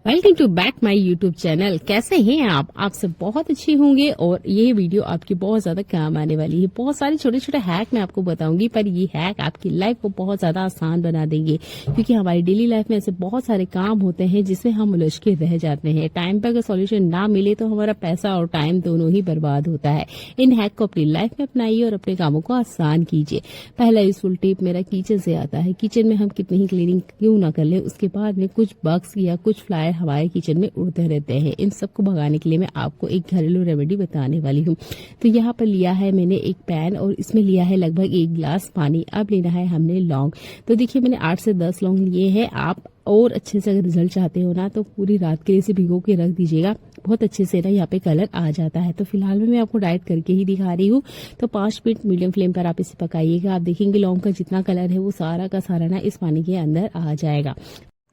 Welcome to back my YouTube channel. कैसे हैं आप सब बहुत अच्छे होंगे और ये वीडियो आपकी बहुत ज्यादा काम आने वाली है। बहुत सारे छोटे छोटे हैक मैं आपको बताऊंगी, पर ये हैक आपकी लाइफ को बहुत ज्यादा आसान बना देंगे, क्योंकि हमारी डेली लाइफ में ऐसे बहुत सारे काम होते हैं जिसमें हम उलझ के रह जाते हैं। टाइम पर अगर सॉल्यूशन ना मिले तो हमारा पैसा और टाइम दोनों ही बर्बाद होता है। इन हैक को अपनी लाइफ में अपनाइए और अपने कामों को आसान कीजिए। पहला यूजफुल टिप मेरा किचन से आता है। किचन में हम कितनी ही क्लीनिंग क्यों ना कर ले, उसके बाद में कुछ बग्स या कुछ फ्लाई हमारे किचन में उड़ते रहते हैं। इन सबको भगाने के लिए मैं आपको एक घरेलू रेमेडी बताने वाली हूँ। तो यहाँ पर लिया है मैंने एक पैन और इसमें लिया है लगभग 1 गिलास पानी। अब लेना है हमने लौंग। तो देखिए मैंने 8 से 10 लौंग लिए हैं। आप और अच्छे से अगर रिजल्ट चाहते हो ना तो पूरी रात के लिए इसे भिगो के रख दीजिएगा। बहुत अच्छे से ना यहाँ पे कलर आ जाता है। तो फिलहाल में मैं आपको डाइट करके ही दिखा रही हूँ। तो 5 मिनट मीडियम फ्लेम पर आप इसे पकाइएगा। आप देखेंगे लौंग का जितना कलर है वो सारा का सारा ना इस पानी के अंदर आ जाएगा।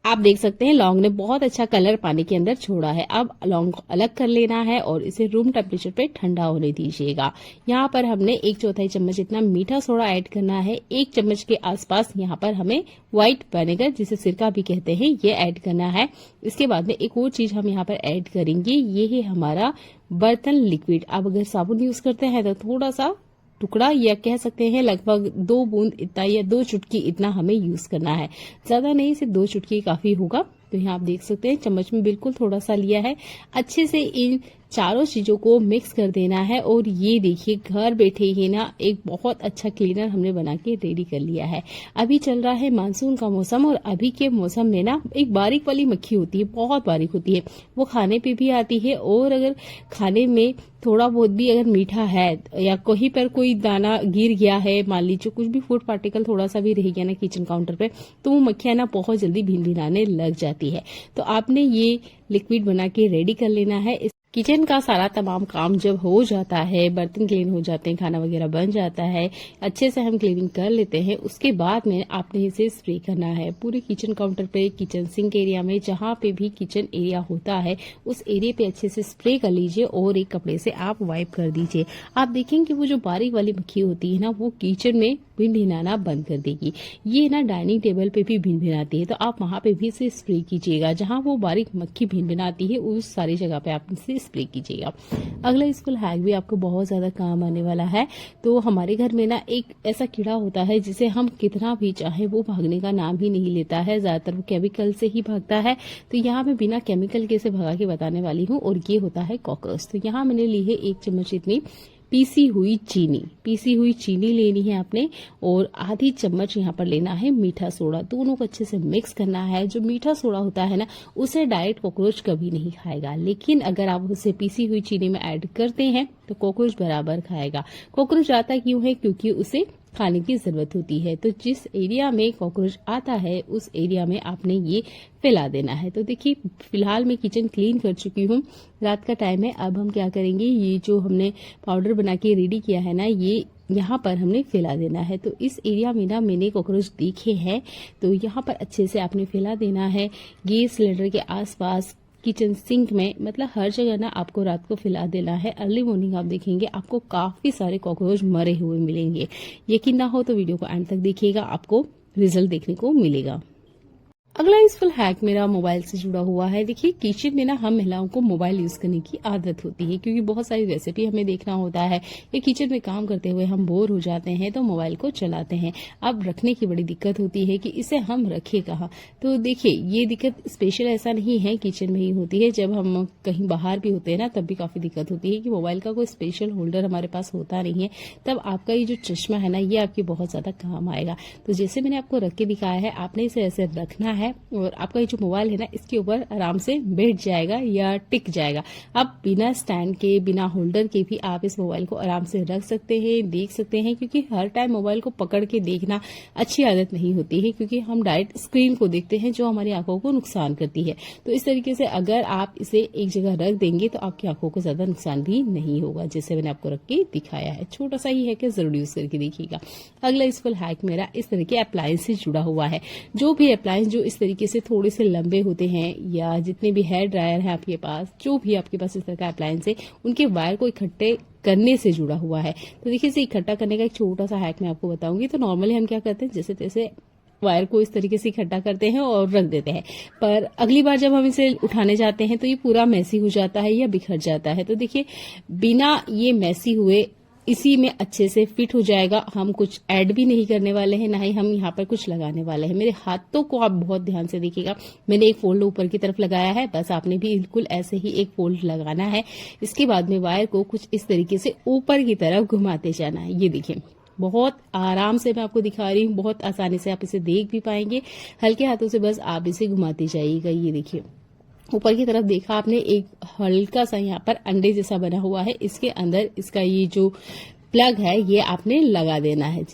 आप देख सकते हैं लौंग ने बहुत अच्छा कलर पानी के अंदर छोड़ा है। अब लौंग को अलग कर लेना है और इसे रूम टेम्परेचर पे ठंडा होने दीजिएगा। यहाँ पर हमने 1/4 चम्मच इतना मीठा सोडा ऐड करना है। 1 चम्मच के आसपास यहाँ पर हमें व्हाइट विनेगर, जिसे सिरका भी कहते हैं, ये ऐड करना है। इसके बाद में एक और चीज हम यहाँ पर ऐड करेंगे, ये है हमारा बर्तन लिक्विड। आप अगर साबुन यूज करते हैं तो थोड़ा सा टुकड़ा या कह सकते हैं लगभग 2 बूंद इतना या 2 चुटकी इतना हमें यूज करना है। ज्यादा नहीं, सिर्फ 2 चुटकी काफी होगा। तो यहाँ आप देख सकते हैं चम्मच में बिल्कुल थोड़ा सा लिया है। अच्छे से इन चारों चीजों को मिक्स कर देना है और ये देखिए घर बैठे ही ना एक बहुत अच्छा क्लीनर हमने बना के रेडी कर लिया है। अभी चल रहा है मानसून का मौसम और अभी के मौसम में ना एक बारीक वाली मक्खी होती है, बहुत बारीक होती है। वो खाने पे भी आती है और अगर खाने में थोड़ा बहुत भी अगर मीठा है या कहीं पर कोई दाना गिर गया है, मान लीजिए कुछ भी फूड पार्टिकल थोड़ा सा भी रह गया ना किचन काउंटर पे, तो वो मक्खियां ना बहुत जल्दी भिनभिनाने लग जाती है। तो आपने ये लिक्विड बना के रेडी कर लेना है। किचन का सारा तमाम काम जब हो जाता है, बर्तन क्लीन हो जाते हैं, खाना वगैरह बन जाता है, अच्छे से हम क्लीनिंग कर लेते हैं, उसके बाद में आपने इसे स्प्रे करना है पूरे किचन काउंटर पे, किचन सिंक एरिया में, जहां पे भी किचन एरिया होता है उस एरिया पे अच्छे से स्प्रे कर लीजिए और एक कपड़े से आप वाइप कर दीजिए। आप देखेंगे वो जो बारीक वाली मक्खी होती है ना, वो किचन में भिनभिनाना बंद कर देगी। ये ना डाइनिंग टेबल पे भी भिनभिनाती है, तो आप वहां पे भी इसे स्प्रे कीजिएगा। जहां वो बारीक मक्खी भिनभिनाती है उस सारी जगह पे आप इसे स्प्रे कीजिएगा। अगला यूजफुल हैक भी आपको बहुत ज्यादा काम आने वाला है। तो हमारे घर में ना एक ऐसा कीड़ा होता है जिसे हम कितना भी चाहे वो भागने का नाम ही नहीं लेता है। ज्यादातर वो केमिकल से ही भागता है। तो यहाँ मैं बिना केमिकल के से भगा के बताने वाली हूँ और ये होता है कॉकरोच। तो यहाँ मैंने ली है 1 चम्मच इतनी पीसी हुई चीनी लेनी है आपने और आधी चम्मच यहाँ पर लेना है मीठा सोडा। दोनों को अच्छे से मिक्स करना है। जो मीठा सोडा होता है ना, उसे डायरेक्ट कॉकरोच कभी नहीं खाएगा, लेकिन अगर आप उसे पीसी हुई चीनी में ऐड करते हैं तो कॉकरोच बराबर खाएगा। कॉकरोच आता क्यों है? क्योंकि उसे खाने की जरूरत होती है। तो जिस एरिया में कॉकरोच आता है उस एरिया में आपने ये फैला देना है। तो देखिए फिलहाल मैं किचन क्लीन कर चुकी हूँ, रात का टाइम है। अब हम क्या करेंगे, ये जो हमने पाउडर बना के रेडी किया है ना, ये यहाँ पर हमने फैला देना है। तो इस एरिया में ना मैंने कॉकरोच देखे हैं, तो यहाँ पर अच्छे से आपने फैला देना है। गैस सिलेंडर के आसपास, किचन सिंक में, मतलब हर जगह ना आपको रात को फैला देना है। अर्ली मॉर्निंग आप देखेंगे आपको काफी सारे कॉकरोच मरे हुए मिलेंगे। यकीन ना हो तो वीडियो को एंड तक देखिएगा, आपको रिजल्ट देखने को मिलेगा। अगला यूजफुल हैक मेरा मोबाइल से जुड़ा हुआ है। देखिए किचन में ना हम महिलाओं को मोबाइल यूज करने की आदत होती है, क्योंकि बहुत सारी रेसिपी हमें देखना होता है या किचन में काम करते हुए हम बोर हो जाते हैं तो मोबाइल को चलाते हैं। अब रखने की बड़ी दिक्कत होती है कि इसे हम रखें कहाँ। तो देखिए ये दिक्कत स्पेशल ऐसा नहीं है किचन में ही होती है, जब हम कहीं बाहर भी होते हैं ना तब भी काफी दिक्कत होती है कि मोबाइल का कोई स्पेशल होल्डर हमारे पास होता नहीं है। तब आपका ये जो चश्मा है ना, ये आपकी बहुत ज्यादा काम आएगा। तो जैसे मैंने आपको रख के दिखाया है, आपने इसे ऐसे रखना है और आपका ये जो मोबाइल है ना, इसके ऊपर आराम से बैठ जाएगा या टिक जाएगा। अब बिना स्टैंड के, बिना होल्डर के भी आप इस मोबाइल को आराम से रख सकते हैं, देख सकते हैं। क्योंकि हर टाइम मोबाइल को पकड़ के देखना अच्छी आदत नहीं होती है, क्योंकि हम डायरेक्ट स्क्रीन को देखते हैं जो हमारी आंखों को नुकसान करती है। तो इस तरीके से अगर आप इसे एक जगह रख देंगे तो आपकी आंखों को ज्यादा नुकसान भी नहीं होगा, जैसे मैंने आपको रख के दिखाया है। छोटा सा ही है कि जरूर यूज करके देखिएगा। अगला यूजफुल हैक मेरा इस तरह के अप्लायंस से जुड़ा हुआ है। जो भी अप्लायंस जो इस तरीके से थोड़े से लंबे होते हैं, या जितने भी हेयर ड्रायर है आपके पास, जो भी आपके पास इस तरह का अप्लायंस है, उनके वायर को इकट्ठे करने से जुड़ा हुआ है। तो देखिए इसे इकट्ठा करने का एक छोटा सा हैक मैं आपको बताऊंगी। तो नॉर्मली हम क्या करते हैं, जैसे तैसे वायर को इस तरीके से इकट्ठा करते हैं और रख देते हैं। पर अगली बार जब हम इसे उठाने जाते हैं तो ये पूरा मैसी हो जाता है या बिखर जाता है। तो देखिए, बिना ये मैसी हुए इसी में अच्छे से फिट हो जाएगा। हम कुछ ऐड भी नहीं करने वाले हैं, ना ही हम यहाँ पर कुछ लगाने वाले हैं। मेरे हाथों को आप बहुत ध्यान से देखिएगा, मैंने एक फोल्ड ऊपर की तरफ लगाया है, बस आपने भी बिल्कुल ऐसे ही एक फोल्ड लगाना है। इसके बाद में वायर को कुछ इस तरीके से ऊपर की तरफ घुमाते जाना है। ये देखिए, बहुत आराम से मैं आपको दिखा रही हूँ, बहुत आसानी से आप इसे देख भी पाएंगे। हल्के हाथों से बस आप इसे घुमाते जाइएगा। ये देखिए, ऊपर की तरफ देखा आपने, एक हल्का सा यहाँ पर अंडे जैसा बना हुआ है, इसके अंदर इसका ये जो प्लग है ये आपने लगा देना है।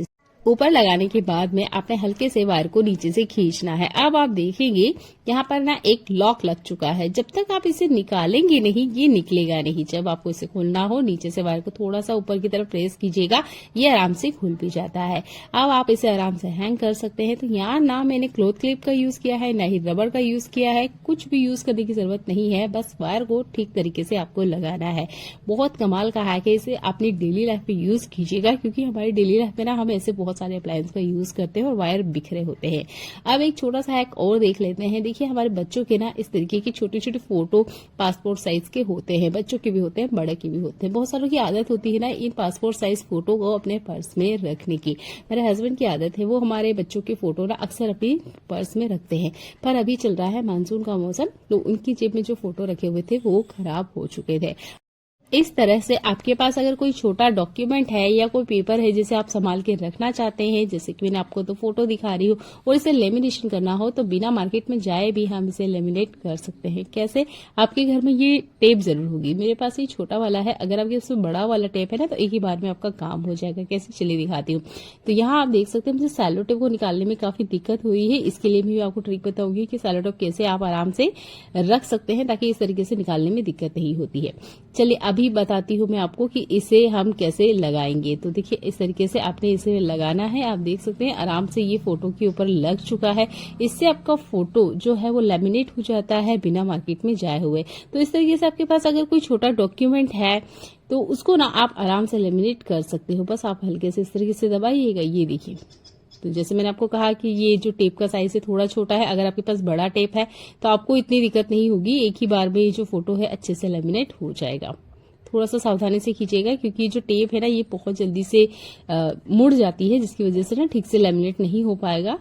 ऊपर लगाने के बाद में आपने हल्के से वायर को नीचे से खींचना है। अब आप देखेंगे यहाँ पर ना एक लॉक लग चुका है। जब तक आप इसे निकालेंगे नहीं, ये निकलेगा नहीं। जब आपको इसे खोलना हो, नीचे से वायर को थोड़ा सा ऊपर की तरफ प्रेस कीजिएगा, ये आराम से खुल भी जाता है। अब आप इसे आराम से हैंग कर सकते हैं। तो यहाँ ना मैंने क्लॉथ क्लिप का यूज किया है, ना ही रबर का यूज किया है, कुछ भी यूज करने की जरूरत नहीं है। बस वायर को ठीक तरीके से आपको लगाना है। बहुत कमाल का हैक है, इसे अपनी डेली लाइफ में यूज कीजिएगा, क्योंकि हमारी डेली लाइफ में ना हम ऐसे बहुत सारे अप्लायंस का यूज करते हैं और वायर बिखरे होते हैं। अब एक छोटा सा हैक और देख लेते हैं। देखिए, हमारे बच्चों के ना इस तरीके की छोटे छोटे फोटो पासपोर्ट साइज के होते हैं, बच्चों के भी होते हैं, बड़े के भी होते हैं। बहुत सारों की आदत होती है ना इन पासपोर्ट साइज फोटो को अपने पर्स में रखने की। मेरे हस्बैंड की आदत है, वो हमारे बच्चों के फोटो ना अक्सर अपनी पर्स में रखते हैं। पर अभी चल रहा है मानसून का मौसम, तो उनकी जेब में जो फोटो रखे हुए थे वो खराब हो चुके थे। इस तरह से आपके पास अगर कोई छोटा डॉक्यूमेंट है या कोई पेपर है जिसे आप संभाल के रखना चाहते हैं, जैसे कि मैंने आपको तो फोटो दिखा रही हूँ, और इसे लेमिनेशन करना हो, तो बिना मार्केट में जाए भी हम इसे लेमिनेट कर सकते हैं। कैसे? आपके घर में ये टेप जरूर होगी। मेरे पास ये छोटा वाला है, अगर आपके उसमें बड़ा वाला टेप है ना, तो एक ही बार में आपका काम हो जाएगा। कैसे? चलिए दिखाती हूँ। तो यहाँ आप देख सकते हैं, मुझे सैलो टेप को निकालने में काफी दिक्कत हुई है। इसके लिए भी आपको ट्रिक बताऊंगी कि सैलो टेप कैसे आप आराम से रख सकते हैं, ताकि इस तरीके से निकालने में दिक्कत नहीं होती है। चलिए अभी बताती हूँ मैं आपको कि इसे हम कैसे लगाएंगे। तो देखिए, इस तरीके से आपने इसे लगाना है। आप देख सकते हैं आराम से ये फोटो के ऊपर लग चुका है। इससे आपका फोटो जो है वो लेमिनेट हो जाता है बिना मार्केट में जाए हुए। तो इस तरीके से आपके पास अगर कोई छोटा डॉक्यूमेंट है तो उसको ना आप आराम से लेमिनेट कर सकते हो। बस आप हल्के से इस तरीके से दबाइएगा। ये देखिए, तो जैसे मैंने आपको कहा कि ये जो टेप का साइज है थोड़ा छोटा है, अगर आपके पास बड़ा टेप है तो आपको इतनी दिक्कत नहीं होगी, एक ही बार में ये जो फोटो है अच्छे से लेमिनेट हो जाएगा। थोड़ा सा सावधानी से खींचेगा, क्योंकि जो टेप है ना ये बहुत जल्दी से मुड़ जाती है, जिसकी वजह से ना ठीक से लेमिनेट नहीं हो पाएगा।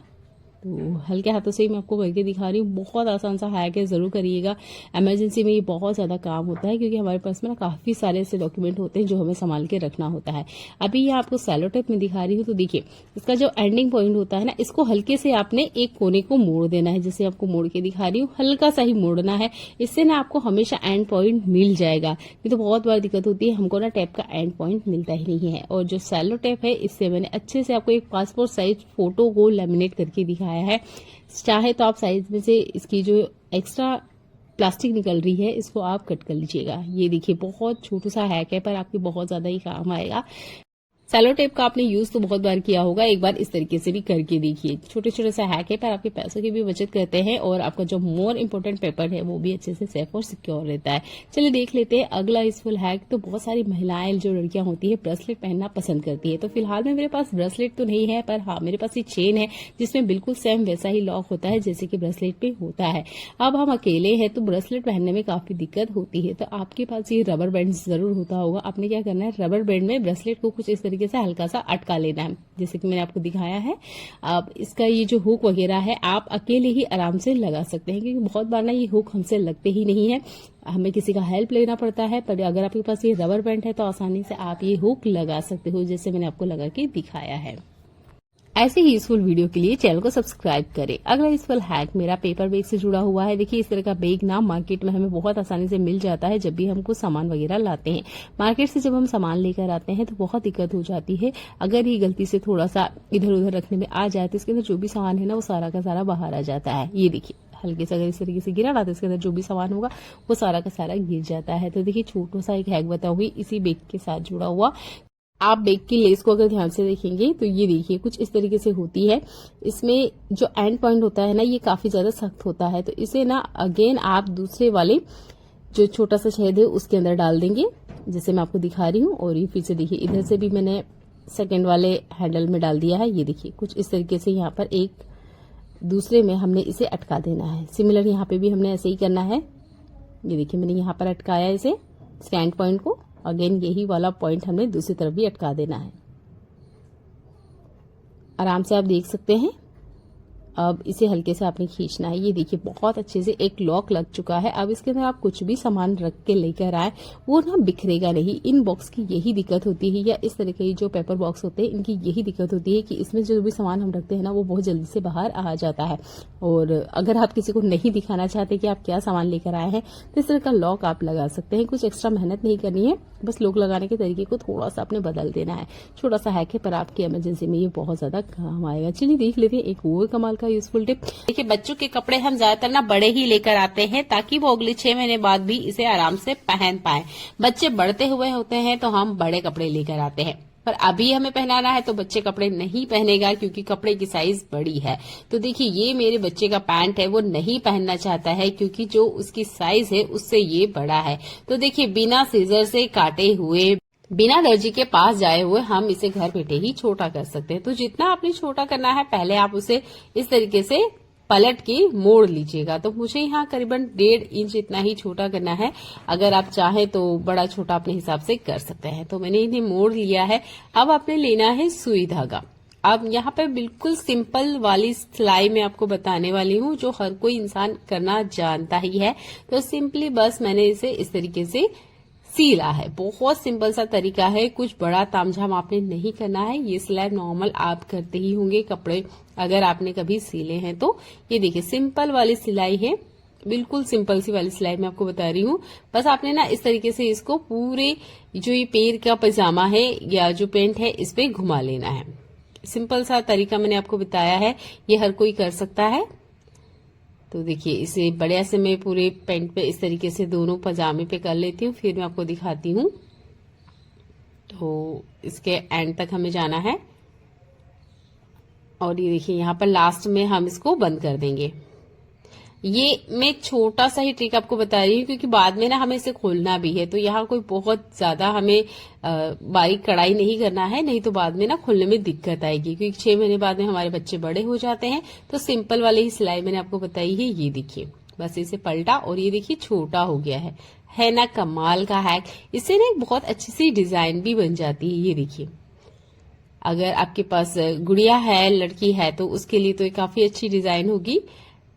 तो हल्के हाथों से ही मैं आपको करके दिखा रही हूँ। बहुत आसान सा हैक है, जरूर करिएगा। इमरजेंसी में ये बहुत ज्यादा काम होता है, क्योंकि हमारे पास में ना काफी सारे ऐसे डॉक्यूमेंट होते हैं जो हमें संभाल के रखना होता है। अभी ये आपको सैलो टेप में दिखा रही हूँ। तो देखिए, इसका जो एंडिंग पॉइंट होता है ना, इसको हल्के से आपने एक कोने को मोड़ देना है। जैसे आपको मोड़ के दिखा रही हूँ, हल्का सा ही मोड़ना है। इससे ना आपको हमेशा एंड पॉइंट मिल जाएगा। नहीं तो बहुत बार दिक्कत होती है, हमको ना टेप का एंड पॉइंट मिलता ही नहीं है। और जो सैलो टेप है, इससे मैंने अच्छे से आपको एक पासपोर्ट साइज फोटो को लेमिनेट करके दिखाया है। चाहे तो आप साइज में से इसकी जो एक्स्ट्रा प्लास्टिक निकल रही है इसको आप कट कर लीजिएगा। ये देखिए, बहुत छोटा सा हैक है, पर आपके बहुत ज्यादा ही काम आएगा। सैलो टेप का आपने यूज तो बहुत बार किया होगा, एक बार इस तरीके से भी करके देखिए। छोटे छोटे सा हैक है, पर आपके पैसों की भी बचत करते हैं और आपका जो मोर इम्पोर्टेंट पेपर है वो भी अच्छे से सेफ और सिक्योर रहता है। चलिए देख लेते हैं अगला यूजफुल हैक। तो बहुत सारी महिलाएं जो लड़कियां होती है ब्रेसलेट पहनना पसंद करती है। तो फिलहाल में मेरे पास ब्रेसलेट तो नहीं है, पर हाँ मेरे पास ये चेन है जिसमें बिल्कुल सेम वैसा ही लॉक होता है जैसे कि ब्रेसलेट पे होता है। अब हम अकेले हैं तो ब्रेसलेट पहनने में काफी दिक्कत होती है, तो आपके पास ये रबर बैंड जरूर होता होगा। आपने क्या करना है, रबर बैंड में ब्रेसलेट को कुछ इस तरीके से हल्का सा अटका लेना है, जैसे कि मैंने आपको दिखाया है। अब इसका ये जो हुक वगैरह है आप अकेले ही आराम से लगा सकते हैं, क्योंकि बहुत बार ना ये हुक हमसे लगते ही नहीं है, हमें किसी का हेल्प लेना पड़ता है। पर अगर आपके पास ये रबर बैंड है तो आसानी से आप ये हुक लगा सकते हो, जैसे मैंने आपको लगा के दिखाया है। ऐसे ही यूजफुल वीडियो के लिए चैनल को सब्सक्राइब करें। अगला यूजफुल हैक मेरा पेपर बैग से जुड़ा हुआ है। देखिए, इस तरह का बैग ना मार्केट में हमें बहुत आसानी से मिल जाता है जब भी हम कुछ सामान वगैरह लाते हैं। मार्केट से जब हम सामान लेकर आते हैं तो बहुत दिक्कत हो जाती है। अगर ये गलती से थोड़ा सा इधर उधर रखने में आ जाए तो इसके अंदर जो भी सामान है ना वो सारा का सारा बाहर आ जाता है। ये देखिए, हल्के से अगर इस तरीके से गिरा ना तो इसके अंदर जो भी सामान होगा वो सारा का सारा गिर जाता है। तो देखिए, छोटा सा एक हैक बताऊंगी इसी बैग के साथ जुड़ा हुआ। आप बैग की लेस को अगर ध्यान से देखेंगे तो ये देखिए कुछ इस तरीके से होती है। इसमें जो एंड पॉइंट होता है ना ये काफी ज्यादा सख्त होता है, तो इसे ना अगेन आप दूसरे वाले जो छोटा सा छेद है उसके अंदर डाल देंगे, जैसे मैं आपको दिखा रही हूँ। और ये फिर से देखिए, इधर से भी मैंने सेकेंड वाले हैंडल में डाल दिया है। ये देखिए, कुछ इस तरीके से यहाँ पर एक दूसरे में हमने इसे अटका देना है। सिमिलर यहाँ पे भी हमने ऐसे ही करना है। ये देखिए मैंने यहाँ पर अटकाया इसे स्टैंड पॉइंट को। अगेन यही वाला पॉइंट हमने दूसरी तरफ भी अटका देना है। आराम से आप देख सकते हैं। अब इसे हल्के से आपने खींचना है। ये देखिए बहुत अच्छे से एक लॉक लग चुका है। अब इसके अंदर आप कुछ भी सामान रख के लेकर आए वो ना बिखरेगा नहीं। इन बॉक्स की यही दिक्कत होती है, या इस तरह के जो पेपर बॉक्स होते हैं इनकी यही दिक्कत होती है कि इसमें जो भी सामान हम रखते हैं ना वो बहुत जल्दी से बाहर आ जाता है। और अगर आप किसी को नहीं दिखाना चाहते कि आप क्या सामान लेकर आए हैं तो इस तरह का लॉक आप लगा सकते हैं। कुछ एक्स्ट्रा मेहनत नहीं करनी है, बस लॉक लगाने के तरीके को थोड़ा सा आपने बदल देना है। छोटा सा हैक है पर आपकी इमरजेंसी में ये बहुत ज्यादा काम आएगा। चलिए देख लेते हैं एक और कमाल का यूजफुल टिप। देखिए बच्चों के कपड़े हम ज्यादातर ना बड़े ही लेकर आते हैं ताकि वो अगले 6 महीने बाद भी इसे आराम से पहन पाए। बच्चे बढ़ते हुए होते हैं तो हम बड़े कपड़े लेकर आते हैं, पर अभी हमें पहनाना है तो बच्चे कपड़े नहीं पहनेगा क्योंकि कपड़े की साइज बड़ी है। तो देखिए ये मेरे बच्चे का पैंट है, वो नहीं पहनना चाहता है क्योंकि जो उसकी साइज है उससे ये बड़ा है। तो देखिए बिना सीजर से काटे हुए, बिना दर्जी के पास जाए हुए हम इसे घर बैठे ही छोटा कर सकते हैं। तो जितना आपने छोटा करना है पहले आप उसे इस तरीके से पलट के मोड़ लीजिएगा। तो मुझे यहाँ करीबन 1.5 इंच इतना ही छोटा करना है। अगर आप चाहें तो बड़ा छोटा अपने हिसाब से कर सकते हैं। तो मैंने इन्हें मोड़ लिया है। अब आपने लेना है सुई धागा। अब यहाँ पे बिल्कुल सिंपल वाली सिलाई मैं आपको बताने वाली हूँ जो हर कोई इंसान करना जानता ही है। तो सिंपली बस मैंने इसे इस तरीके से सिला है। बहुत सिंपल सा तरीका है, कुछ बड़ा तामझाम आपने नहीं करना है। ये सिलाई नॉर्मल आप करते ही होंगे कपड़े अगर आपने कभी सिले हैं तो। ये देखिए सिंपल वाली सिलाई है, बिल्कुल सिंपल सी वाली सिलाई मैं आपको बता रही हूँ। बस आपने ना इस तरीके से इसको पूरे जो ये पैर का पजामा है या जो पेंट है इस पे घुमा लेना है। सिंपल सा तरीका मैंने आपको बताया है, ये हर कोई कर सकता है। तो देखिए इसे बढ़िया से मैं पूरे पैंट पे इस तरीके से दोनों पजामे पे कर लेती हूँ, फिर मैं आपको दिखाती हूँ। तो इसके एंड तक हमें जाना है और ये देखिए यहाँ पर लास्ट में हम इसको बंद कर देंगे। ये मैं छोटा सा ही ट्रिक आपको बता रही हूँ क्योंकि बाद में ना हमें इसे खोलना भी है। तो यहाँ कोई बहुत ज्यादा हमें बारीक कढ़ाई नहीं करना है, नहीं तो बाद में ना खोलने में दिक्कत आएगी क्योंकि 6 महीने बाद में हमारे बच्चे बड़े हो जाते हैं। तो सिंपल वाली ही सिलाई मैंने आपको बताई है। ये देखिए बस इसे पलटा और ये देखिए छोटा हो गया है ना कमाल का हैक। इससे ना एक बहुत अच्छी सी डिजाइन भी बन जाती है। ये देखिए अगर आपके पास गुड़िया है, लड़की है तो उसके लिए तो ये काफी अच्छी डिजाइन होगी,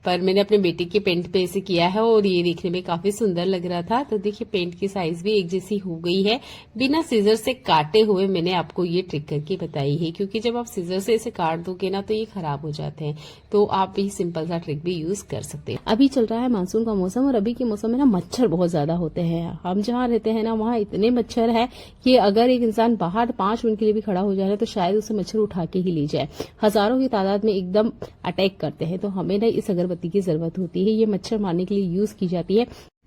पर मैंने अपने बेटे के पेंट पे इसे किया है और ये देखने में काफी सुंदर लग रहा था। तो देखिए पेंट की साइज भी एक जैसी हो गई है। बिना सीजर से काटे हुए मैंने आपको ये ट्रिक करके बताई है क्योंकि जब आप सीजर से इसे काट दोगे ना तो ये खराब हो जाते हैं। तो आप भी सिंपल सा ट्रिक भी यूज कर सकते हैं। अभी चल रहा है मानसून का मौसम और अभी के मौसम में ना मच्छर बहुत ज्यादा होते हैं। हम जहाँ रहते हैं ना वहाँ इतने मच्छर है कि अगर एक इंसान बाहर 5 मिनट के लिए भी खड़ा हो जाए तो शायद उसे मच्छर उठा के ही ले जाए। हजारों की तादाद में एकदम अटैक करते हैं। तो हमें ना इस अगरबत्ती की जरूरत होती है। ये मच्छर मारने के लिए यूज की जाती है।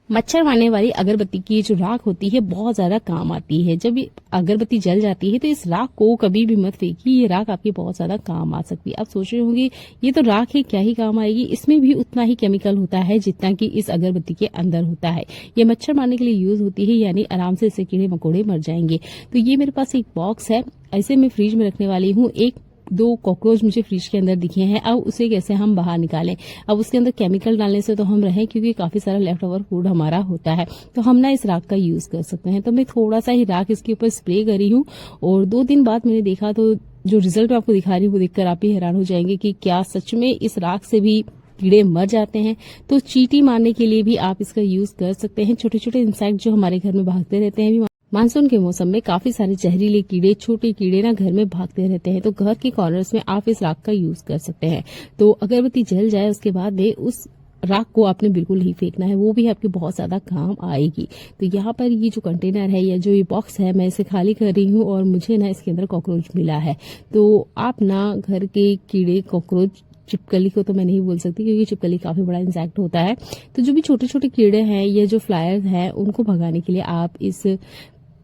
मच्छर मारने वाली अगरबत्ती की जो राख होती है बहुत ज्यादा काम आती है। जब अगरबत्ती जल जाती है तो इस राख को कभी भी मत फेंकिए, ये राख आपके बहुत ज्यादा काम आ सकती है। आप सोच रहे होंगे ये तो राख है, क्या ही काम आएगी। इसमें भी उतना ही केमिकल होता है जितना कि इस अगरबत्ती के अंदर होता है। ये मच्छर मारने के लिए यूज होती है, यानी आराम से इससे कीड़े मकोड़े मर जाएंगे। तो ये मेरे पास एक बॉक्स है, ऐसे मैं फ्रिज में रखने वाली हूँ। 1-2 कॉकरोच मुझे फ्रिज के अंदर दिखे हैं। अब उसे कैसे हम बाहर निकालें। अब उसके अंदर केमिकल डालने से तो हम रहें क्योंकि काफी सारा लेफ्ट ओवर फूड हमारा होता है। तो हम ना इस राख का यूज कर सकते हैं। तो मैं थोड़ा सा ही राख इसके ऊपर स्प्रे करी हूँ और 2 दिन बाद मैंने देखा तो जो रिजल्ट मैं आपको दिखा रही हूँ वो देखकर आप ही हैरान हो जाएंगे कि क्या सच में इस राख से भी कीड़े मर जाते हैं। तो चींटी मारने के लिए भी आप इसका यूज कर सकते हैं। छोटे छोटे इंसेक्ट जो हमारे घर में भागते रहते हैं, मानसून के मौसम में काफी सारे जहरीले कीड़े, छोटे कीड़े ना घर में भागते रहते हैं। तो घर के कॉर्नर्स में आप इस राख का यूज कर सकते हैं। तो अगरबत्ती जल जाए उसके बाद में उस राख को आपने बिल्कुल ही फेंकना है, वो भी आपके बहुत ज्यादा काम आएगी। तो यहाँ पर ये जो कंटेनर है या जो ये बॉक्स है मैं इसे खाली कर रही हूँ और मुझे ना इसके अंदर कॉकरोच मिला है। तो आप ना घर के कीड़े, कॉकरोच, चिपकली को तो मैं नहीं बोल सकती क्योंकि चिपकली काफी बड़ा इंसेक्ट होता है। तो जो भी छोटे छोटे कीड़े हैं या जो फ्लायर्स हैं उनको भगाने के लिए आप इस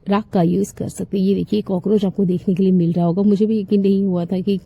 राख का यूज कर सकते हैं। ये देखिए कॉकरोच आपको देखने के लिए मिल रहा होगा। मुझे भी यकीन नहीं हुआ था कि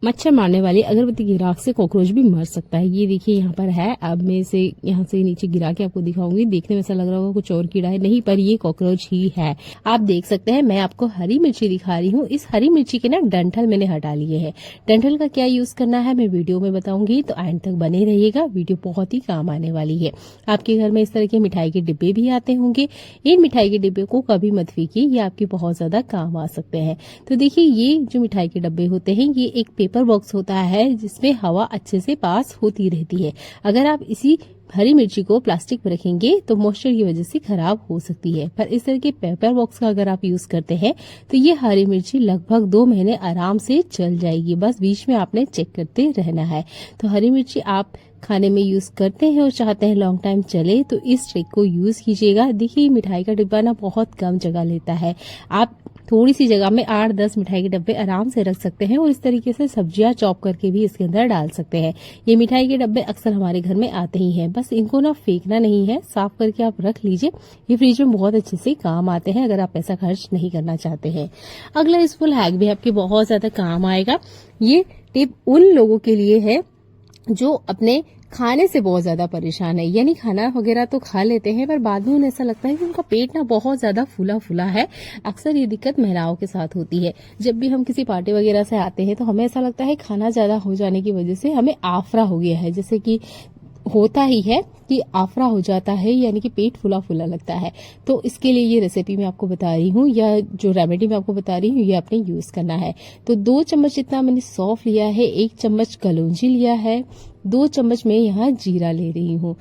मच्छर मारने वाली अगरबत्ती की राख से कॉकरोच भी मर सकता है। ये देखिए यहाँ पर है, अब मैं इसे यहाँ से नीचे गिरा के आपको दिखाऊंगी। देखने में ऐसा लग रहा होगा कुछ और कीड़ा है, नहीं, पर ये कॉकरोच ही है। आप देख सकते हैं, मैं आपको हरी मिर्ची दिखा रही हूँ। इस हरी मिर्ची के ना डंठल मैंने हटा लिए हैं। डंठल का क्या यूज करना है मैं वीडियो में बताऊंगी, तो एंड तक बने रहिएगा, वीडियो बहुत ही काम आने वाली है। आपके घर में इस तरह के मिठाई के डिब्बे भी आते होंगे, इन मिठाई के डिब्बे को कभी मत फेंकिए, ये आपके बहुत ज्यादा काम आ सकते हैं। तो देखिए, ये जो मिठाई के डब्बे होते हैं, ये एक पेपर बॉक्स होता है जिसमें हवा अच्छे से पास होती रहती है। अगर आप इसी हरी मिर्ची को प्लास्टिक में रखेंगे तो मॉइस्चर की वजह से खराब हो सकती है, पर इस तरह के पेपर बॉक्स का अगर आप यूज करते हैं तो ये हरी मिर्ची लगभग 2 महीने आराम से चल जाएगी। बस बीच में आपने चेक करते रहना है। तो हरी मिर्ची आप खाने में यूज करते हैं और चाहते हैं लॉन्ग टाइम चले, तो इस ट्रिक को यूज कीजिएगा। देखिए, मिठाई का डिब्बा ना बहुत कम जगह लेता है, आप थोड़ी सी जगह में 8-10 मिठाई के डब्बे आराम से रख सकते हैं और इस तरीके से सब्जियां चॉप करके भी इसके अंदर डाल सकते हैं। ये मिठाई के डब्बे अक्सर हमारे घर में आते ही हैं, बस इनको ना फेंकना नहीं है, साफ करके आप रख लीजिए। ये फ्रिज में बहुत अच्छे से काम आते हैं अगर आप पैसा खर्च नहीं करना चाहते हैं। अगला यूजफुल हैक भी आपके बहुत ज्यादा काम आएगा। ये टिप उन लोगों के लिए है जो अपने खाने से बहुत ज्यादा परेशान है, यानी खाना वगैरह तो खा लेते हैं पर बाद में उन्हें ऐसा लगता है कि उनका पेट ना बहुत ज्यादा फूला फूला है। अक्सर ये दिक्कत महिलाओं के साथ होती है। जब भी हम किसी पार्टी वगैरह से आते हैं तो हमें ऐसा लगता है खाना ज्यादा हो जाने की वजह से हमें आफरा हो गया है, जैसे कि होता ही है कि आफरा हो जाता है, यानी कि पेट फूला फूला लगता है। तो इसके लिए ये रेसिपी मैं आपको बता रही हूँ, या जो रेमेडी मैं आपको बता रही हूँ, ये आपने यूज करना है। तो 2 चम्मच जितना मैंने सौंफ लिया है, 1 चम्मच कलौंजी लिया है, 2 चम्मच में यहाँ जीरा ले रही हूँ।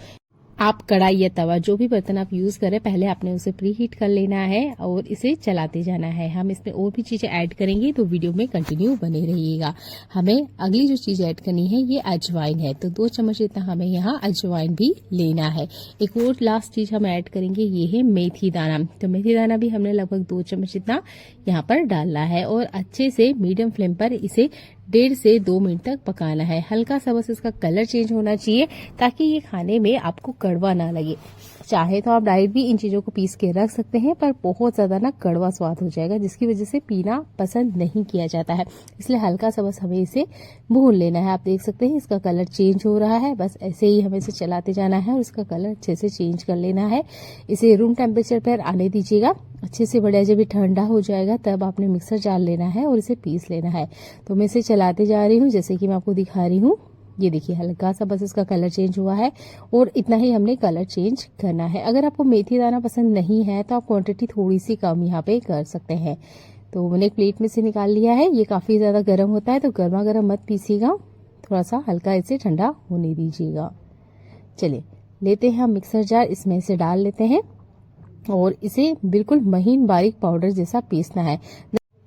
आप कढ़ाई या तवा जो भी बर्तन आप यूज करें, पहले आपने उसे प्री हीट कर लेना है और इसे चलाते जाना है। हम इसमें और भी चीजें ऐड करेंगे, तो वीडियो में कंटिन्यू बने रहिएगा। हमें अगली जो चीज ऐड करनी है ये अजवाइन है, तो 2 चम्मच जितना हमें यहाँ अजवाइन भी लेना है। एक और लास्ट चीज हम ऐड करेंगे, ये है मेथी दाना। तो मेथी दाना भी हमने लगभग 2 चम्मच जितना यहाँ पर डालना है और अच्छे से मीडियम फ्लेम पर इसे 1.5 से 2 मिनट तक पकाना है। हल्का सा बस इसका कलर चेंज होना चाहिए ताकि ये खाने में आपको कड़वा ना लगे। चाहे तो आप डायरेक्ट भी इन चीजों को पीस के रख सकते हैं, पर बहुत ज्यादा ना कड़वा स्वाद हो जाएगा, जिसकी वजह से पीना पसंद नहीं किया जाता है। इसलिए हल्का सा बस हमें इसे भून लेना है। आप देख सकते हैं इसका कलर चेंज हो रहा है, बस ऐसे ही हमें इसे चलाते जाना है और इसका कलर अच्छे से चेंज कर लेना है। इसे रूम टेम्परेचर पर आने दीजिएगा अच्छे से। बढ़िया जब ये ठंडा हो जाएगा तब आपने मिक्सर जार लेना है और इसे पीस लेना है। तो मैं इसे चलाते जा रही हूँ जैसे कि मैं आपको दिखा रही हूँ। ये देखिए, हल्का सा बस इसका कलर चेंज हुआ है और इतना ही हमने कलर चेंज करना है। अगर आपको मेथी दाना पसंद नहीं है तो आप क्वांटिटी थोड़ी सी कम यहाँ पे कर सकते हैं। तो मैंने एक प्लेट में से निकाल लिया है। ये काफी ज्यादा गर्म होता है, तो गर्मा गर्म मत पीसिएगा, थोड़ा सा हल्का इसे ठंडा होने दीजिएगा। चलिए लेते हैं हम मिक्सर जार, इसमें इसे डाल लेते हैं और इसे बिल्कुल महीन बारीक पाउडर जैसा पीसना है।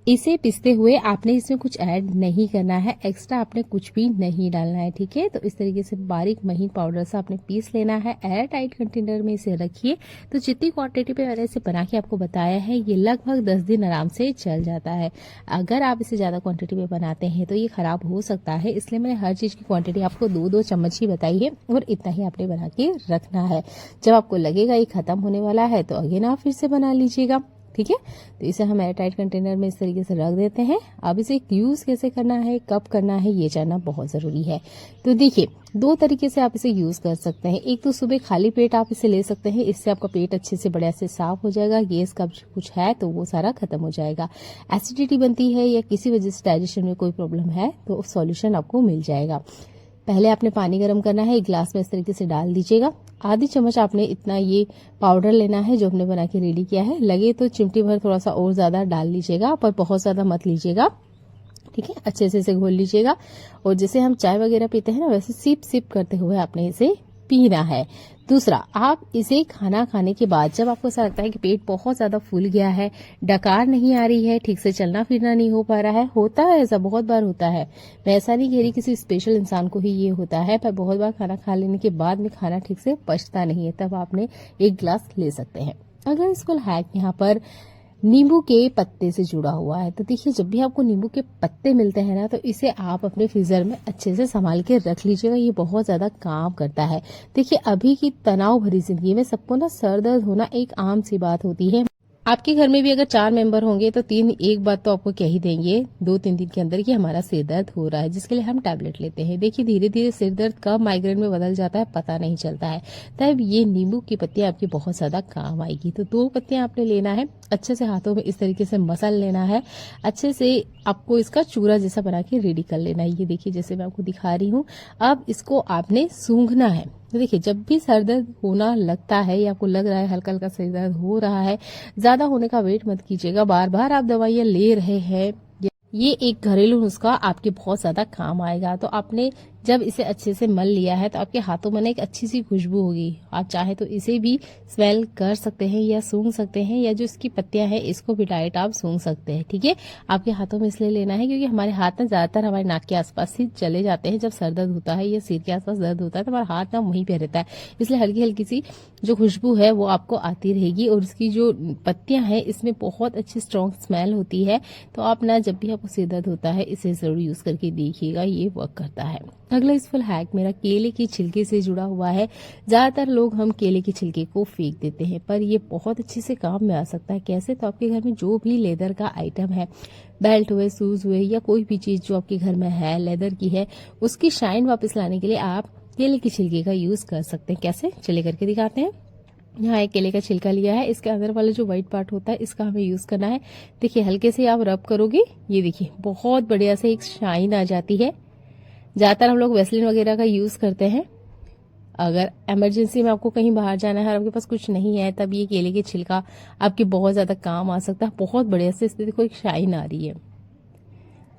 इसे पीसते हुए आपने इसमें कुछ ऐड नहीं करना है, एक्स्ट्रा आपने कुछ भी नहीं डालना है, ठीक है। तो इस तरीके से बारीक महीन पाउडर सा आपने पीस लेना है। एयर टाइट कंटेनर में इसे रखिए। तो जितनी क्वांटिटी पे मैंने इसे बना के आपको बताया है, ये लगभग 10 दिन आराम से चल जाता है। अगर आप इसे ज्यादा क्वांटिटी में बनाते हैं तो ये खराब हो सकता है, इसलिए मैंने हर चीज की क्वांटिटी आपको 2-2 चम्मच ही बताई है और इतना ही आपने बना के रखना है। जब आपको लगेगा ये खत्म होने वाला है तो अगेन आप फिर से बना लीजिएगा, ठीक है। तो इसे हम एयर टाइट कंटेनर में इस तरीके से रख देते हैं। अब इसे यूज कैसे करना है, कब करना है, ये जानना बहुत जरूरी है। तो देखिए, 2 तरीके से आप इसे यूज कर सकते हैं। एक तो सुबह खाली पेट आप इसे ले सकते हैं, इससे आपका पेट अच्छे से बढ़िया से साफ हो जाएगा। गैस का कुछ है तो वो सारा खत्म हो जाएगा। एसिडिटी बनती है या किसी वजह से डाइजेशन में कोई प्रॉब्लम है तो सॉल्यूशन आपको मिल जाएगा। पहले आपने पानी गर्म करना है, एक गिलास में इस तरीके से डाल दीजिएगा। आधी चम्मच आपने इतना ये पाउडर लेना है जो हमने बना के रेडी किया है। लगे तो चिमटी भर थोड़ा सा और ज्यादा डाल लीजिएगा, पर बहुत ज्यादा मत लीजिएगा, ठीक है। अच्छे से इसे घोल लीजिएगा और जैसे हम चाय वगैरह पीते हैं ना, वैसे सिप सिप करते हुए आपने इसे पीना है। दूसरा, आप इसे खाना खाने के बाद जब आपको ऐसा लगता है कि पेट बहुत ज्यादा फूल गया है, डकार नहीं आ रही है, ठीक से चलना फिरना नहीं हो पा रहा है, होता है ऐसा, बहुत बार होता है। मैं ऐसा नहीं कह रही किसी स्पेशल इंसान को ही ये होता है, पर बहुत बार खाना खा लेने के बाद में खाना ठीक से पचता नहीं है, तब आपने 1 गिलास ले सकते हैं। अगर इसको हैक यहाँ पर नींबू के पत्ते से जुड़ा हुआ है, तो देखिए जब भी आपको नींबू के पत्ते मिलते हैं ना, तो इसे आप अपने फ्रीजर में अच्छे से संभाल के रख लीजिएगा। ये बहुत ज्यादा काम करता है। देखिए, अभी की तनाव भरी जिंदगी में सबको ना सर दर्द होना एक आम सी बात होती है। आपके घर में भी अगर 4 मेंबर होंगे तो 3 एक बात तो आपको कह ही देंगे 2-3 दिन के अंदर कि हमारा सिर दर्द हो रहा है, जिसके लिए हम टैबलेट लेते हैं। देखिए धीरे-धीरे सिर दर्द कब माइग्रेन में बदल जाता है पता नहीं चलता है। तब ये नींबू की पत्तियां आपकी बहुत ज्यादा काम आएगी। तो 2 पत्तियां आपने लेना है, अच्छे से हाथों में इस तरीके से मसल लेना है, अच्छे से आपको इसका चूरा जैसा बना के रेडी कर लेना है। ये देखिए जैसे मैं आपको दिखा रही हूँ। अब इसको आपने सूंघना है। तो देखिए जब भी सर दर्द होना लगता है या आपको लग रहा है हल्का हल्का सर दर्द हो रहा है, ज्यादा होने का वेट मत कीजिएगा। बार बार आप दवाइयां ले रहे हैं, ये एक घरेलू नुस्खा आपके बहुत ज्यादा काम आएगा। तो आपने जब इसे अच्छे से मल लिया है तो आपके हाथों में ना एक अच्छी सी खुशबू होगी। आप चाहे तो इसे भी स्मेल कर सकते हैं या सूंघ सकते हैं, या जो इसकी पत्तियां हैं इसको भी डायरेक्ट आप सूंघ सकते हैं। ठीक है, आपके हाथों में इसलिए लेना है क्योंकि हमारे हाथ ना ज्यादातर हमारे नाक के आसपास ही चले जाते हैं। जब सर दर्द होता है या सिर के आसपास दर्द होता है तो हमारा हाथ ना वहीं पे रहता है, इसलिए हल्की हल्की सी जो खुशबू है वो आपको आती रहेगी। और इसकी जो पत्तियां हैं इसमें बहुत अच्छी स्ट्रॉन्ग स्मेल होती है। तो आप ना जब भी आपको सिर दर्द होता है इसे जरूर यूज करके देखिएगा, ये वर्क करता है। अगला यूजफुल हैक मेरा केले के छिलके से जुड़ा हुआ है। ज्यादातर लोग हम केले के छिलके को फेंक देते हैं, पर ये बहुत अच्छे से काम में आ सकता है। कैसे? तो आपके घर में जो भी लेदर का आइटम है, बेल्ट हुए, शूज हुए या कोई भी चीज जो आपके घर में है लेदर की है, उसकी शाइन वापस लाने के लिए आप केले के छिलके का यूज कर सकते हैं। कैसे? चले करके दिखाते हैं। यहाँ एक केले का छिलका लिया है, इसके अंदर वाला जो व्हाइट पार्ट होता है इसका हमें यूज करना है। देखिए हल्के से आप रब करोगे, ये देखिए बहुत बढ़िया से एक शाइन आ जाती है। ज्यादातर हम लोग वैसलीन वगैरह का यूज करते हैं। अगर इमरजेंसी में आपको कहीं बाहर जाना है और आपके पास कुछ नहीं है, तब ये केले के छिलका आपके बहुत ज्यादा काम आ सकता है। बहुत बढ़िया से इससे देखो एक शाइन आ रही है।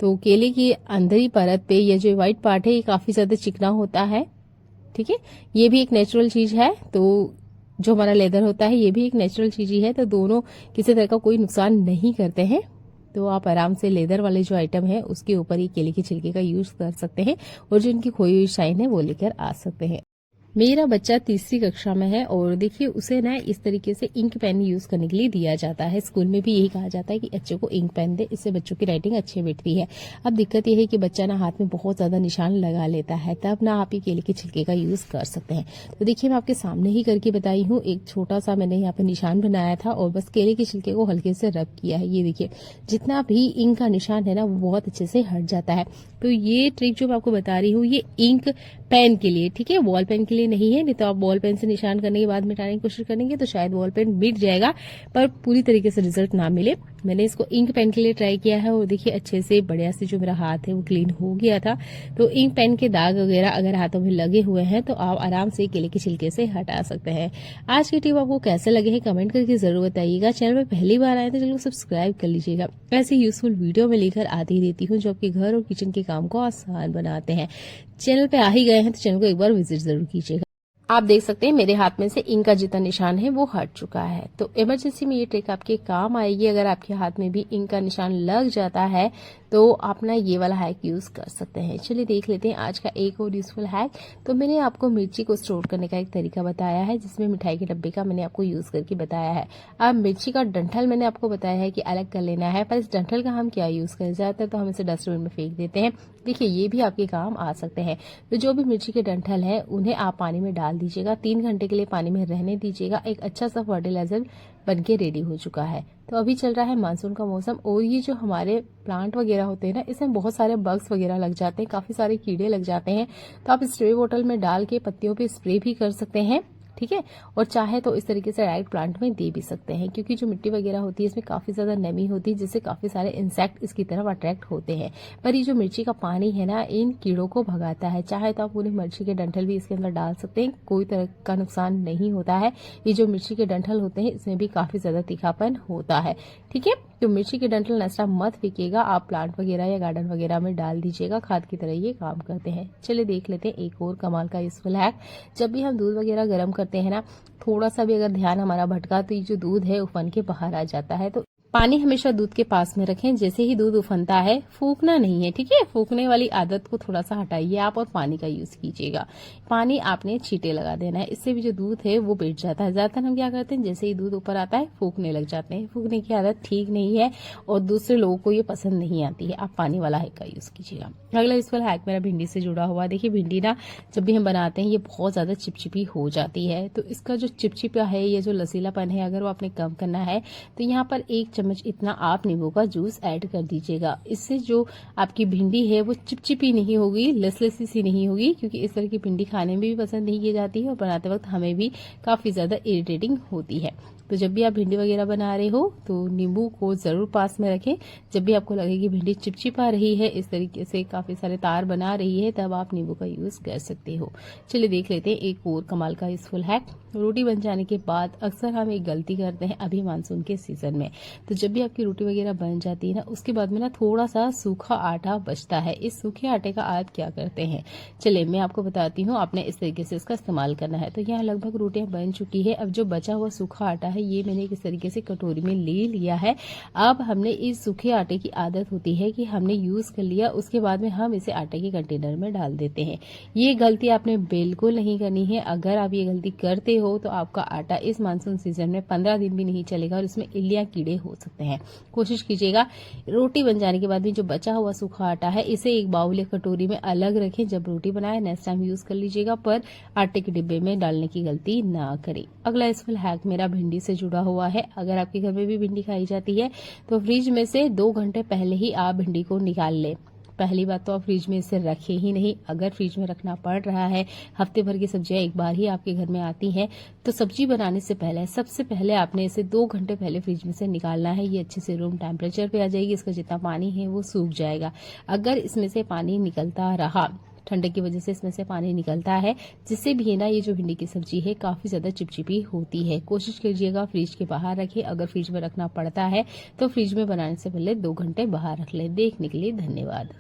तो केले की अंदरी परत पे ये जो व्हाइट पार्ट है ये काफी ज्यादा चिकना होता है। ठीक है, ये भी एक नेचुरल चीज है। तो जो हमारा लेदर होता है ये भी एक नेचुरल चीज ही है। तो दोनों किसी तरह का कोई नुकसान नहीं करते हैं। तो आप आराम से लेदर वाले जो आइटम है उसके ऊपर ही केले के छिलके का यूज कर सकते हैं और जो इनकी खोई हुई शाइन है वो लेकर आ सकते हैं। मेरा बच्चा 3री कक्षा में है और देखिए उसे ना इस तरीके से इंक पेन यूज करने के लिए दिया जाता है। स्कूल में भी यही कहा जाता है कि बच्चों को इंक पेन दे, इससे बच्चों की राइटिंग अच्छी बैठती है। अब दिक्कत यह है कि बच्चा ना हाथ में बहुत ज्यादा निशान लगा लेता है, तब ना आप ये केले के छिलके का यूज कर सकते हैं। तो देखिए मैं आपके सामने ही करके बताई हूँ। एक छोटा सा मैंने यहाँ पे निशान बनाया था और बस केले के छिलके को हल्के से रब किया है। ये देखिए जितना भी इंक का निशान है ना वो बहुत अच्छे से हट जाता है। तो ये ट्रिक जो मैं आपको बता रही हूँ ये इंक पेन के लिए, ठीक है, वॉल पेन के लिए नहीं है। नहीं तो आप बॉल पेन से निशान करने के बाद मिटाने की कोशिश करेंगे तो शायद बॉल पेन मिट जाएगा, पर पूरी तरीके से रिजल्ट ना मिले। मैंने इसको इंक पेन के लिए ट्राई किया है और देखिए अच्छे से बढ़िया से जो मेरा हाथ है वो क्लीन हो गया था। तो इंक पेन के दाग वगैरह अगर हाथों में लगे हुए हैं तो आप आराम से केले के छिलके से हटा सकते हैं। आज की टिप आपको कैसे लगे हैं कमेंट करके जरूर बताइएगा। चैनल में पहली बार आए तो चैनल को सब्सक्राइब कर लीजिएगा। ऐसे यूजफुल वीडियो में लेकर आती रहती हूँ जो आपके घर और किचन के काम को आसान बनाते हैं। चैनल पे आ ही गए हैं तो चैनल को एक बार विजिट जरूर कीजिएगा। आप देख सकते हैं मेरे हाथ में से इंक का जितना निशान है वो हट चुका है। तो इमरजेंसी में ये ट्रिक आपके काम आएगी। अगर आपके हाथ में भी इंक का निशान लग जाता है तो आप ना ये वाला हैक यूज कर सकते हैं। चलिए देख लेते हैं आज का एक और यूजफुल हैक। तो मैंने आपको मिर्ची को स्टोर करने का एक तरीका बताया है, जिसमें मिठाई के डब्बे का मैंने आपको यूज करके बताया है। अब मिर्ची का डंठल मैंने आपको बताया है कि अलग कर लेना है, पर इस डंठल का हम क्या यूज करें, ज्यादातर तो हम इसे डस्टबिन में फेंक देते हैं। देखिए ये भी आपके काम आ सकते हैं। तो जो भी मिर्ची के डंठल है उन्हें आप पानी में डाल दीजिएगा, 3 घंटे के लिए पानी में रहने दीजिएगा। एक अच्छा सा फर्टिलाइजर बनके रेडी हो चुका है। तो अभी चल रहा है मानसून का मौसम और ये जो हमारे प्लांट वगैरह होते हैं ना, इसमें बहुत सारे बग्स वगैरह लग जाते हैं, काफी सारे कीड़े लग जाते हैं। तो आप स्प्रे बोतल में डाल के पत्तियों पे स्प्रे भी कर सकते हैं, ठीक है। और चाहे तो इस तरीके से डायरेक्ट प्लांट में दे भी सकते हैं, क्योंकि जो मिट्टी वगैरह होती है इसमें काफी ज्यादा नमी होती है, जिससे काफी सारे इंसेक्ट इसकी तरफ अट्रैक्ट होते हैं। पर ये जो मिर्ची का पानी है ना इन कीड़ों को भगाता है। चाहे तो आप पूरी मिर्ची के डंठल भी इसके अंदर डाल सकते हैं, कोई तरह का नुकसान नहीं होता है। ये जो मिर्ची के डंठल होते हैं इसमें भी काफी ज्यादा तीखापन होता है, ठीक है। तो मिर्ची के डंठल नष्टा मत फेंकिएगा, आप प्लांट वगैरह या गार्डन वगैरह में डाल दीजिएगा, खाद की तरह ये काम करते हैं। चलिए देख लेते हैं एक और कमाल का यूजफुल हैक। जब भी हम दूध वगैरह गर्म करते हैं ना, थोड़ा सा भी अगर ध्यान हमारा भटका तो ये जो दूध है उफन के बाहर आ जाता है। तो पानी हमेशा दूध के पास में रखें। जैसे ही दूध उफनता है, फूकना नहीं है, ठीक है। फूकने वाली आदत को थोड़ा सा हटाइए आप और पानी का यूज कीजिएगा। पानी आपने छींटे लगा देना है, इससे भी जो दूध है वो बैठ जाता है। ज्यादातर हम क्या करते हैं, जैसे ही दूध ऊपर आता है फूकने लग जाते हैं। फूकने की आदत ठीक नहीं है और दूसरे लोगों को ये पसंद नहीं आती है। आप पानी वाला हैक का यूज कीजिएगा। अगला यूजफुल हैक मेरा भिंडी से जुड़ा हुआ। देखिए भिंडी ना जब भी हम बनाते हैं ये बहुत ज्यादा चिपचिपी हो जाती है, तो इसका जो चिपचिपा है, ये जो लसीलापन है, अगर वो आपने कम करना है तो यहाँ पर 1 चम्मच इतना आप नींबू का जूस ऐड कर दीजिएगा। इससे जो आपकी भिंडी है वो चिपचिपी नहीं होगी, लसलसी सी नहीं होगी, क्योंकि इस तरह की भिंडी खाने में भी पसंद नहीं की जाती है और बनाते वक्त हमें भी काफी ज्यादा इरिटेटिंग होती है। तो जब भी आप भिंडी वगैरह बना रहे हो तो नींबू को जरूर पास में रखें। जब भी आपको लगे कि भिंडी चिपचिपा रही है, इस तरीके से काफी सारे तार बना रही है, तब आप नींबू का यूज कर सकते हो। चलिए देख लेते हैं एक और कमाल का यूजफुल हैक। रोटी बन जाने के बाद अक्सर हम एक गलती करते हैं अभी मानसून के सीजन में। तो जब भी आपकी रोटी वगैरह बन जाती है ना, उसके बाद में ना थोड़ा सा सूखा आटा बचता है। इस सूखे आटे का आप क्या करते हैं, चलिए मैं आपको बताती हूँ। आपने इस तरीके से इसका इस्तेमाल करना है। तो यहाँ लगभग रोटियां बन चुकी है। अब जो बचा हुआ सूखा आटा है ये मैंने इस तरीके से कटोरी में ले लिया है। अब हमने इस सूखे आटे की आदत होती है कि हमने यूज कर लिया, उसके बाद में हम इसे आटे के कंटेनर में डाल देते हैं। ये गलती आपने बिल्कुल नहीं करनी है। अगर आप ये गलती करते हो तो आपका आटा इस मानसून सीजन में 15 दिन भी नहीं चलेगा और इसमें इल्लियां कीड़े हो सकते हैं। कोशिश कीजिएगा रोटी बन जाने के बाद भी जो बचा हुआ सूखा आटा है इसे एक बाउल या कटोरी में अलग रखें। जब रोटी बनाए नेक्स्ट टाइम यूज कर लीजिएगा, पर आटे के डिब्बे में डालने की गलती ना करें। अगला यूजफुल हैक मेरा भिंडी से जुड़ा हुआ है। अगर आपके घर में भी भिंडी खाई जाती है तो फ्रिज में से 2 घंटे पहले ही आप भिंडी को निकाल लें। पहली बात तो आप फ्रिज में इसे रखे ही नहीं। अगर फ्रिज में रखना पड़ रहा है, हफ्ते भर की सब्जियां एक बार ही आपके घर में आती हैं, तो सब्जी बनाने से पहले सबसे पहले आपने इसे 2 घंटे पहले फ्रिज में से निकालना है। ये अच्छे से रूम टेम्परेचर पे आ जाएगी। इसका जितना पानी है वो सूख जाएगा। अगर इसमें से पानी निकलता रहा, ठंडक की वजह से इसमें से पानी निकलता है, जिससे भी ना ये जो भिंडी की सब्जी है काफी ज्यादा चिपचिपी होती है। कोशिश कीजिएगा फ्रिज के बाहर रखें। अगर फ्रिज में रखना पड़ता है तो फ्रिज में बनाने से पहले 2 घंटे बाहर रख लें। देखने के लिए धन्यवाद।